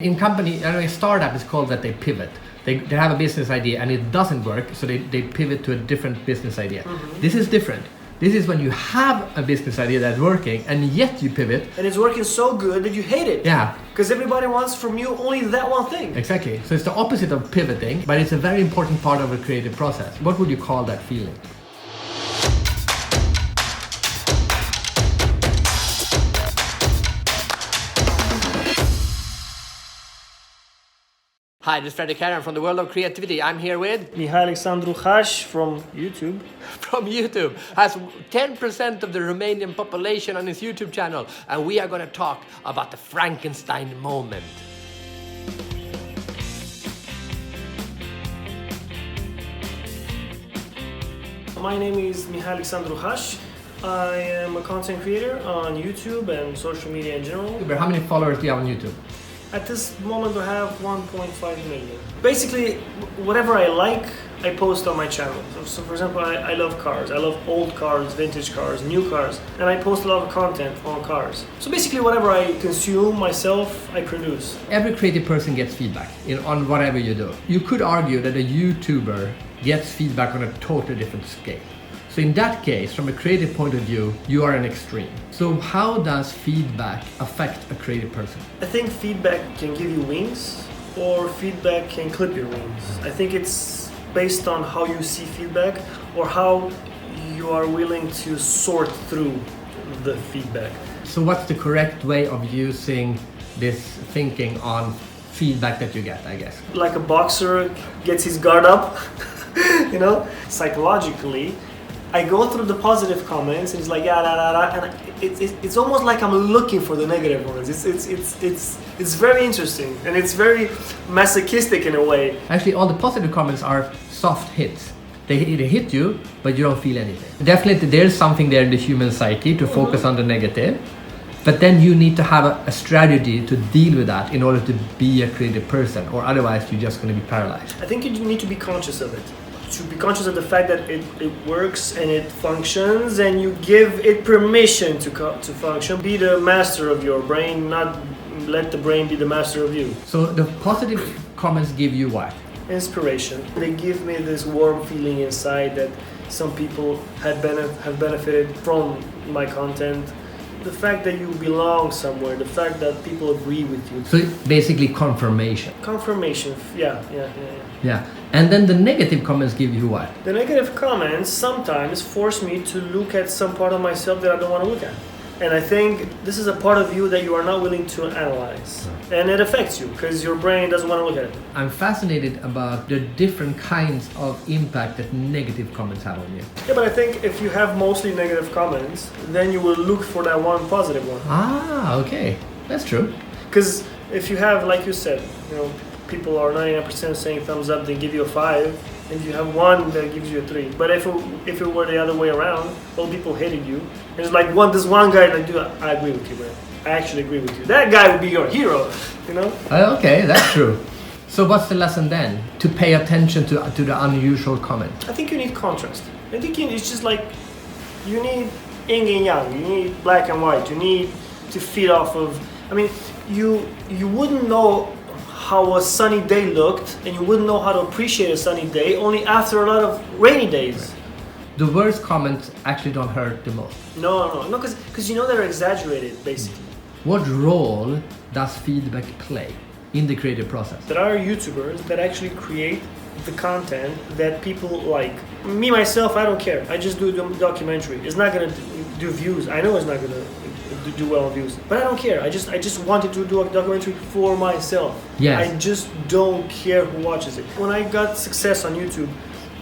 In company, a startup is called that they pivot. They have a business idea and it doesn't work, so they pivot to a different business idea. Mm-hmm. This is different. This is when you have a business idea that's working and yet you pivot. And it's working so good that you hate it. Yeah. Because everybody wants from you only that one thing. Exactly. So it's the opposite of pivoting, but it's a very important part of a creative process. What would you call that feeling? Hi, this is Fredrik Haren from the world of creativity. I'm here with Mihai Alexandru Hash from YouTube. From YouTube. Has 10% of the Romanian population on his YouTube channel. And we are going to talk about the Frankenstein Moment. My name is Mihai Alexandru Hash. I am a content creator on YouTube and social media in general. How many followers do you have on YouTube? At this moment I have 1.5 million. Basically, whatever I like, I post on my channel. So for example, I love cars. I love old cars, vintage cars, new cars. And I post a lot of content on cars. So basically, whatever I consume myself, I produce. Every creative person gets feedback on whatever you do. You could argue that a YouTuber gets feedback on a totally different scale. So in that case, from a creative point of view, you are an extreme. So how does feedback affect a creative person? I think feedback can give you wings, or feedback can clip your wings. I think it's based on how you see feedback or how you are willing to sort through the feedback. So what's the correct way of using this thinking on feedback that you get, I guess? Like a boxer gets his guard up, psychologically, I go through the positive comments and it's like and it's almost like I'm looking for the negative ones. It's very interesting and it's very masochistic in a way. Actually, all the positive comments are soft hits. They hit you, but you don't feel anything. Definitely, there's something there in the human psyche to focus on the negative, but then you need to have a strategy to deal with that in order to be a creative person, or otherwise you're just going to be paralyzed. I think you need to be conscious of it. To be conscious of the fact that it works and it functions, and you give it permission to function. Be the master of your brain, not let the brain be the master of you. So the positive comments give you what? Inspiration. They give me this warm feeling inside that some people have benefited from my content. The fact that you belong somewhere, the fact that people agree with you. So basically confirmation. Confirmation, yeah. Yeah, and then the negative comments give you what? The negative comments sometimes force me to look at some part of myself that I don't want to look at. And I think this is a part of you that you are not willing to analyze. And it affects you because your brain doesn't want to look at it. I'm fascinated about the different kinds of impact that negative comments have on you. Yeah, but I think if you have mostly negative comments, then you will look for that one positive one. Ah, okay. That's true. Because if you have, like you said, people are 99% saying thumbs up, they give you a 5. And you have one that gives you a 3. But if it were the other way around, all people hated you. And it's like this one guy like, dude, I agree with you, man. I actually agree with you. That guy would be your hero, Okay, that's true. So what's the lesson then? To pay attention to the unusual comment. I think you need contrast. I think it's just like you need yin and yang. You need black and white. You need to feed off of. I mean, you wouldn't know how a sunny day looked, and you wouldn't know how to appreciate a sunny day only after a lot of rainy days. Right. The worst comments actually don't hurt the most. No, because they're exaggerated, basically. What role does feedback play in the creative process? There are YouTubers that actually create the content that people like. Me, myself, I don't care. I just do a documentary. It's not going to do views. I know it's not going to do well on views, but I don't care. I just wanted to do a documentary for myself. Yes. I just don't care who watches it. When I got success on YouTube,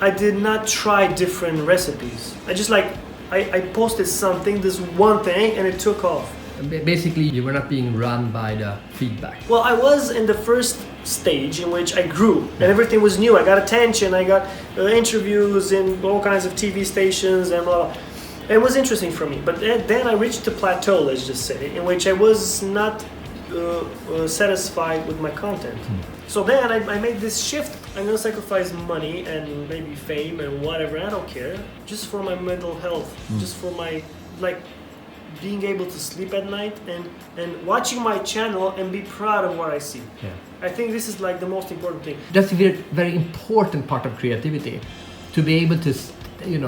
I did not try different recipes. I posted something, this one thing, and it took off. Basically, you were not being run by the feedback. Well, I was in the first stage in which I grew, and everything was new. I got attention, I got interviews in all kinds of TV stations and blah, blah. It was interesting for me, but then I reached a plateau, let's just say, in which I was not satisfied with my content. So then I made this shift. I'm gonna sacrifice money and maybe fame and whatever, I don't care, just for my mental health, just for my, being able to sleep at night and watching my channel and be proud of what I see. Yeah. I think this is like the most important thing. That's a very, very important part of creativity. To be able to,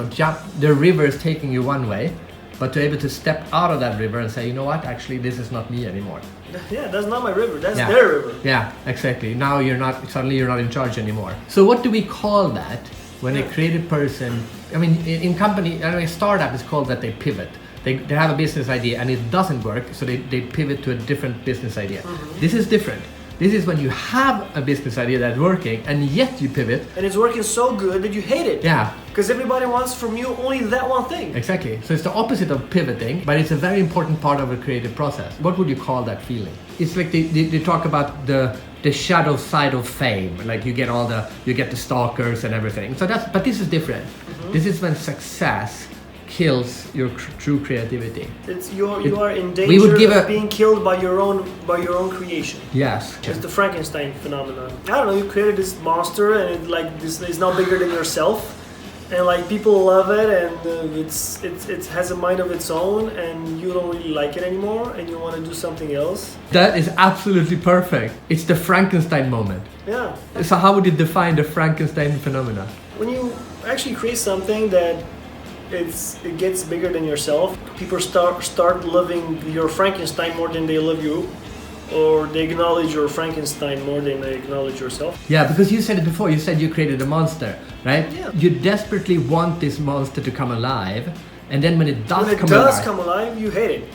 jump, the river is taking you one way, but to be able to step out of that river and say, you know what, actually this is not me anymore. Yeah, that's not my river, that's their river. Yeah, exactly. Now suddenly you're not in charge anymore. So what do we call that when a creative person, in company, a startup is called that they pivot. They have a business idea and it doesn't work, so they pivot to a different business idea. Mm-hmm. This is different. This is when you have a business idea that's working and yet you pivot. And it's working so good that you hate it. Yeah. Because everybody wants from you only that one thing. Exactly. So it's the opposite of pivoting, but it's a very important part of a creative process. What would you call that feeling? It's like they talk about the shadow side of fame. Like you get the stalkers and everything. But this is different. Mm-hmm. This is when success kills your true creativity. You are in danger of being killed by your own creation. Yes. It's the Frankenstein phenomenon. I don't know, you created this monster and this is now bigger than yourself, and like people love it, and it has a mind of its own, and you don't really like it anymore, and you want to do something else. That is absolutely perfect. It's the Frankenstein moment. Yeah. So how would you define the Frankenstein phenomenon? When you actually create something that it gets bigger than yourself, people start loving your Frankenstein more than they love you, or they acknowledge your Frankenstein more than they acknowledge yourself. Yeah, because you said it before, you said you created a monster, right? Yeah. You desperately want this monster to come alive, and then when it does come alive, you hate it.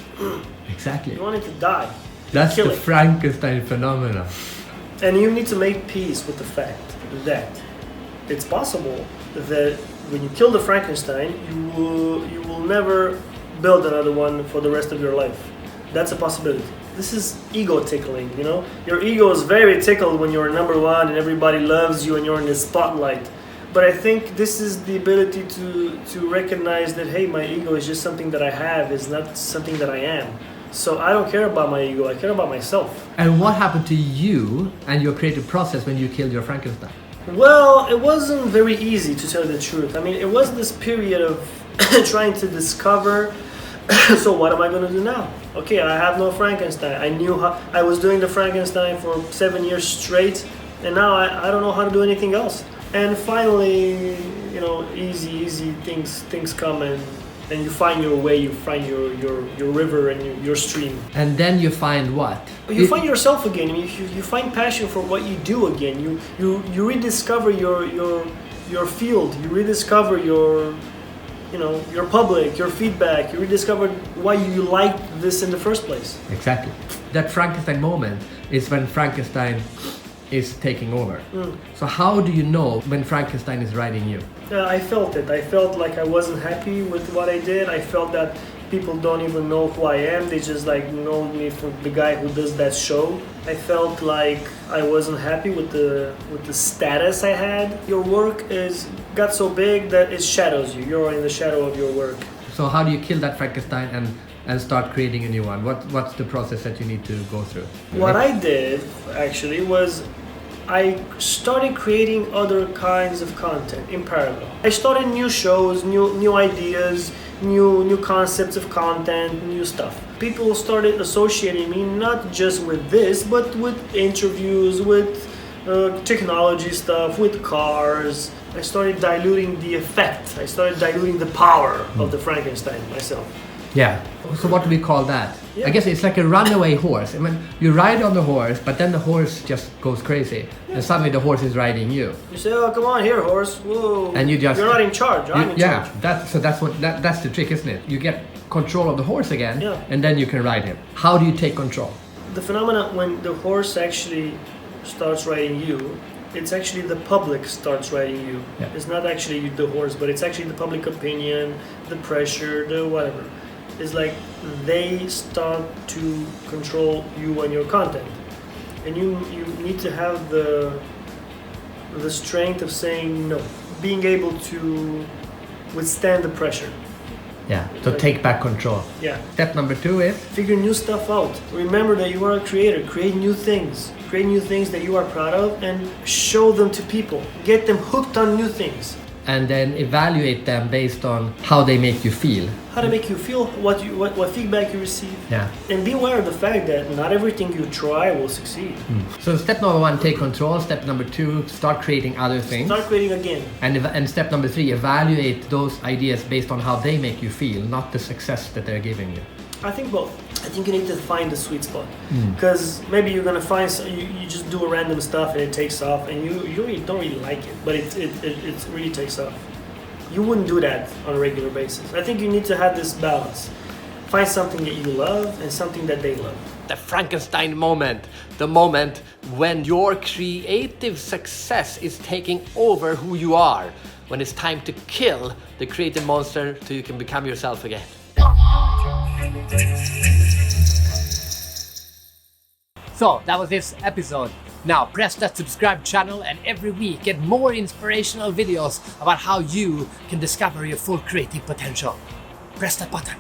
Exactly. You want it to die. That's the Frankenstein phenomenon. And you need to make peace with the fact that it's possible that when you kill the Frankenstein, you will never build another one for the rest of your life. That's a possibility. This is ego tickling, Your ego is very tickled when you're number one and everybody loves you and you're in the spotlight. But I think this is the ability to recognize that, hey, my ego is just something that I have, is not something that I am. So I don't care about my ego, I care about myself. And what happened to you and your creative process when you killed your Frankenstein? Well, it wasn't very easy, to tell you the truth. It was this period of trying to discover, so what am I going to do now? Okay, I have no Frankenstein. I knew how I was doing the Frankenstein for 7 years straight, and now I don't know how to do anything else. And finally, easy things come, and you find your way, you find your river and your stream. And then you find what? You find yourself again. You find passion for what you do again. You rediscover your field. You rediscover your public, your feedback. You rediscover why you liked this in the first place. Exactly. That Frankenstein moment is when Frankenstein is taking over. So how do you know when Frankenstein is riding you? I felt it. I felt like I wasn't happy with what I did. I felt that people don't even know who I am. They just know me from the guy who does that show. I felt like I wasn't happy with the status I had. Your work got so big that it shadows you. You're in the shadow of your work. So how do you kill that Frankenstein and start creating a new one? What's the process that you need to go through? What I did actually was I started creating other kinds of content in parallel. I started new shows, new ideas, new concepts of content, new stuff. People started associating me not just with this, but with interviews, with technology stuff, with cars. I started diluting the effect. I started diluting the power of the Frankenstein myself. Yeah. So what do we call that? Yeah. I guess it's like a runaway horse. You ride on the horse, but then the horse just goes crazy, and suddenly the horse is riding you. You say, "Oh, come on here, horse! Whoa!" And you're not in charge. I'm in charge. Yeah, that's the trick, isn't it? You get control of the horse again, and then you can ride him. How do you take control? The phenomenon when the horse actually starts riding you, it's actually the public starts riding you. Yeah. It's not actually the horse, but it's actually the public opinion, the pressure, the whatever. It's like they start to control you and your content, and you need to have the strength of saying no, being able to withstand the pressure. Yeah, so take back control. Yeah. Step number 2 is? Figure new stuff out. Remember that you are a creator. Create new things. Create new things that you are proud of and show them to people. Get them hooked on new things. and then evaluate them based on how they make you feel. How to make you feel, what feedback you receive. Yeah. And be aware of the fact that not everything you try will succeed. So step number 1, take control. Step number 2, start creating other things. Start creating again. And step number 3, evaluate those ideas based on how they make you feel, not the success that they're giving you. I think both. I think you need to find the sweet spot, because maybe you're gonna find you just do a random stuff and it takes off, and you really don't really like it, but it really takes off. You wouldn't do that on a regular basis. I think you need to have this balance. Find something that you love and something that they love. The Frankenstein moment, the moment when your creative success is taking over who you are, when it's time to kill the creative monster so you can become yourself again. So that was this episode. Now press that subscribe channel and every week get more inspirational videos about how you can discover your full creative potential. Press that button.